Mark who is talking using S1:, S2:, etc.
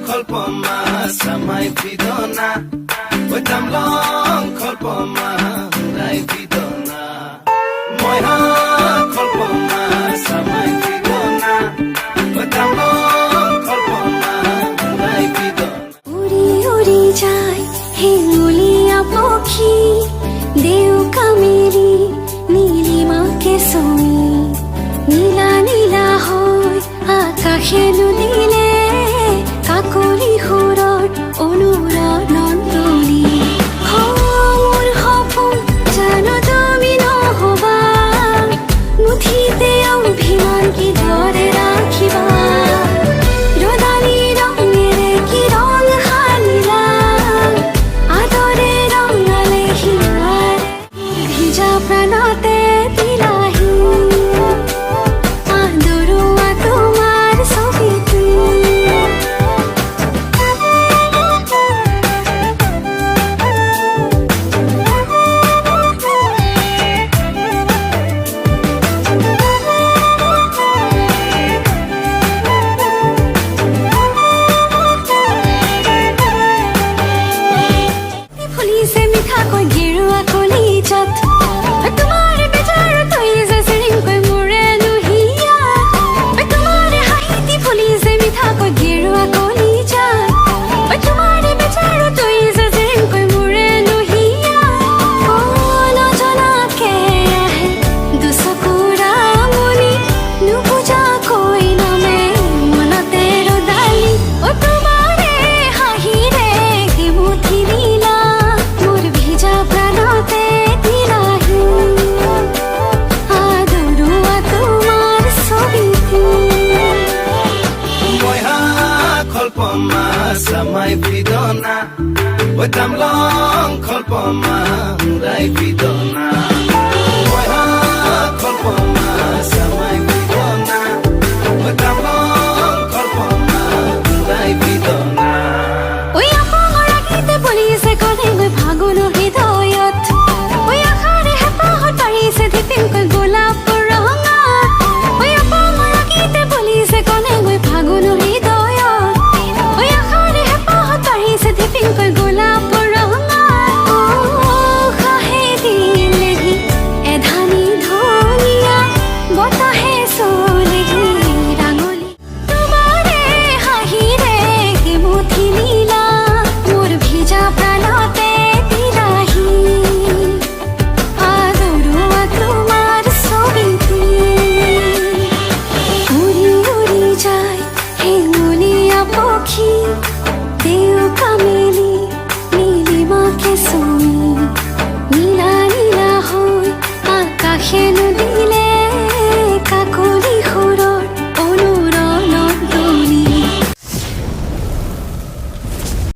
S1: kolpoma samai vidona Wetam long kolpoma rai vidona Moya kolpoma samai vidona Wetam long kolpoma rai vidona
S2: উড়ি উড়ি যায় হিঙ্গুলিয়া পক্ষী দেউকা Mary নীলিমাকে সই নীলা নীলা হয় আকাশে দুদিলে কাকলি সুৰৰ অনুৰণন তুলি মোৰ সপোন জানো তুমি নহবা মুঠিতে অভিমান কিদৰে ৰাখিবা ৰদালি ৰঙেৰে কি ৰং সানিলা আদৰে ৰঙালে হিয়াৰে ভিজা প্ৰাণতে দিলাহি আদৰুৱা তোমাৰ ছবিটো ফুলিছে মিঠাকৈ গেৰুৱা কলিজাত তোমাৰ বেজাৰ তই যে চিৰিংকৈ মোৰে লুহিয়া তোমাৰ হাঁহিটি ফুলিছে মিঠাকৈ গেৰুৱা কলিজাত তোমাৰ বেজাৰ তই যে চিৰিংকৈ মোৰে লুহিয়া নজনাকে আহে দুচকুৰা মনি নুবুজাকৈ নামে মনতে ৰদালি তোমাৰে হাঁহিৰে মুঠি দিলা মোৰ ভিজা প্ৰাণতে দিলাহি আদৰুৱা তোমাৰ ছবিটো
S1: Moya kolpoma samai vidona Wetam long kolpoma rai vidona Moya kolpoma samai vidona Wetam long